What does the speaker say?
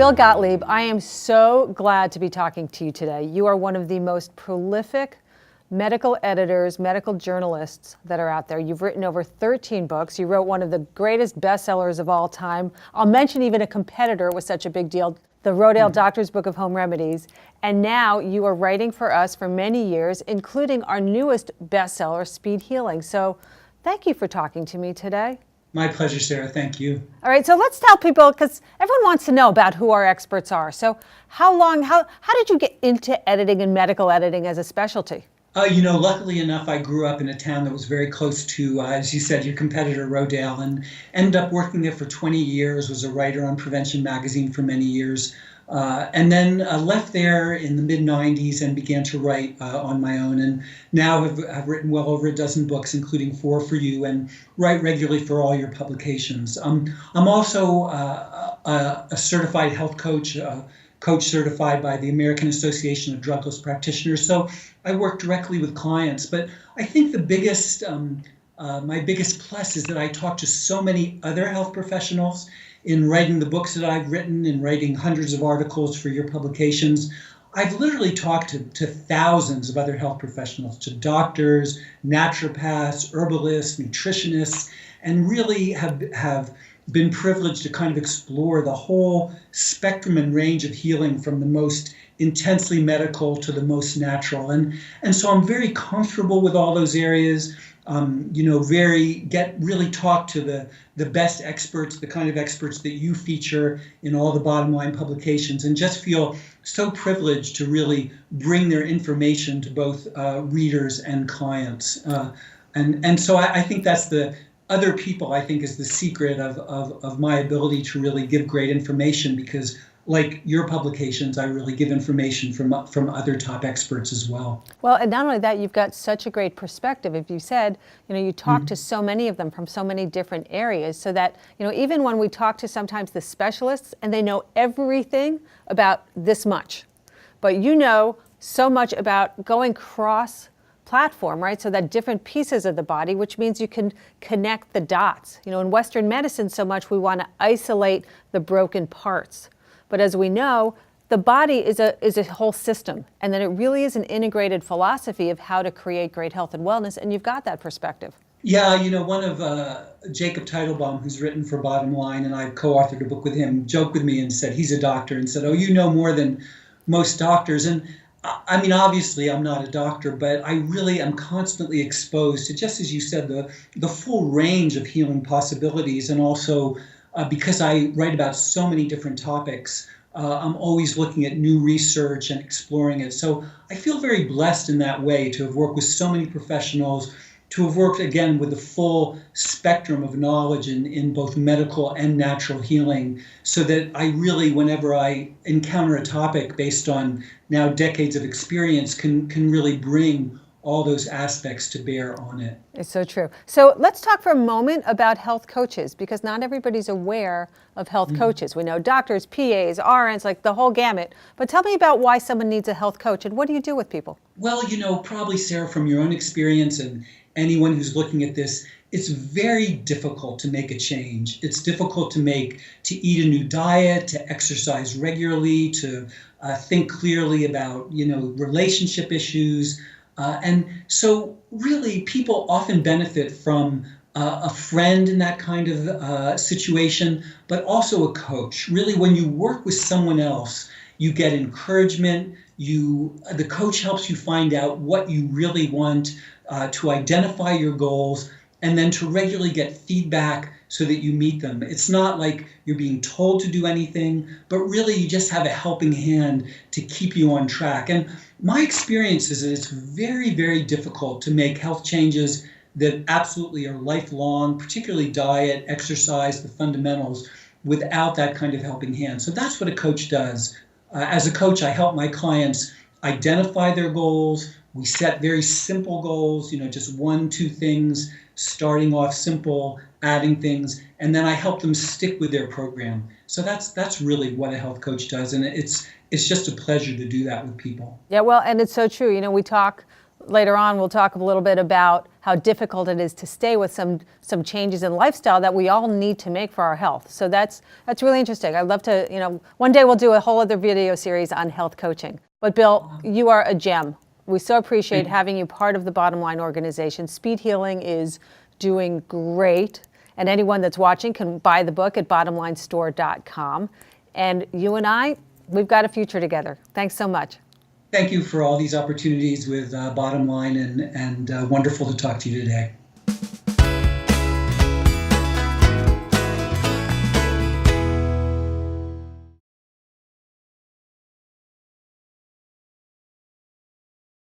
Bill Gottlieb, I am so glad to be talking to you today. You are one of the most prolific medical editors, medical journalists that are out there. You've written over 13 books. You wrote one of the greatest bestsellers of all time. I'll mention even a competitor was such a big deal, the Rodale Doctor's Book of Home Remedies. And now you are writing for us for many years, including our newest bestseller, Speed Healing. So thank you for talking to me today. My pleasure, Sarah. Thank you. All right, so let's tell people, because everyone wants to know about who our experts are. So how did you get into editing and medical editing as a specialty? Luckily enough, I grew up in a town that was very close to, as you said, your competitor, Rodale, and ended up working there for 20 years, was a writer on Prevention Magazine for many years, and then left there in the mid-90s and began to write on my own, and now have written well over a dozen books, including 4 for you, and write regularly for all your publications. I'm also a certified health coach, coach certified by the American Association of Drugless Practitioners. So I work directly with clients. But I think the biggest, my biggest plus is that I talk to so many other health professionals in writing the books that I've written and writing hundreds of articles for your publications. I've literally talked to thousands of other health professionals, to doctors, naturopaths, herbalists, nutritionists, and really have been privileged to kind of explore the whole spectrum and range of healing from the most intensely medical to the most natural. And so I'm very comfortable with all those areas, really talk to the best experts, the kind of experts that you feature in all the bottom line publications, and just feel so privileged to really bring their information to both readers and clients. And so I think that's the other people, I think, is the secret of my ability to really give great information, because like your publications, I really give information from other top experts as well. Well, and not only that, you've got such a great perspective. If you said, you talk to so many of them from so many different areas, so that, even when we talk to sometimes the specialists and they know everything about this much, but you know so much about going cross platform, right? So that different pieces of the body, which means you can connect the dots. In Western medicine, so much we want to isolate the broken parts. But as we know, the body is a whole system, and that it really is an integrated philosophy of how to create great health and wellness, and you've got that perspective. Yeah, one of Jacob Teitelbaum, who's written for Bottom Line, and I've co-authored a book with him, joked with me and said, he's a doctor, and said, oh, you know more than most doctors. And I mean, obviously, I'm not a doctor, but I really am constantly exposed to, just as you said, the full range of healing possibilities. And also, because I write about so many different topics, I'm always looking at new research and exploring it. So I feel very blessed in that way to have worked with so many professionals, to have worked, again, with the full spectrum of knowledge in both medical and natural healing, so that I really, whenever I encounter a topic based on now decades of experience, can really bring all those aspects to bear on it. It's so true. So let's talk for a moment about health coaches, because not everybody's aware of health coaches. We know doctors, PAs, RNs, like the whole gamut. But tell me about why someone needs a health coach, and what do you do with people? Well, probably, Sarah, from your own experience and anyone who's looking at this, it's very difficult to make a change. It's difficult to eat a new diet, to exercise regularly, to think clearly about, relationship issues. And so really people often benefit from a friend in that kind of situation, but also a coach. Really, when you work with someone else, you get encouragement. The coach helps you find out what you really want, to identify your goals, and then to regularly get feedback so that you meet them. It's not like you're being told to do anything, but really you just have a helping hand to keep you on track. And my experience is that it's very, very difficult to make health changes that absolutely are lifelong, particularly diet, exercise, the fundamentals, without that kind of helping hand. So that's what a coach does. As a coach, I help my clients identify their goals. We set very simple goals, just 1-2 things, starting off simple, adding things, and then I help them stick with their program. So that's really what a health coach does, and it's just a pleasure to do that with people. Yeah, well, and it's so true. We talk later on we'll talk a little bit about how difficult it is to stay with some changes in lifestyle that we all need to make for our health. So that's really interesting. I'd love to, one day we'll do a whole other video series on health coaching. But Bill, you are a gem. We so appreciate having you part of the Bottom Line organization. Speed Healing is doing great. And anyone that's watching can buy the book at bottomlinestore.com. And you and I, we've got a future together. Thanks so much. Thank you for all these opportunities with Bottom Line, and wonderful to talk to you today.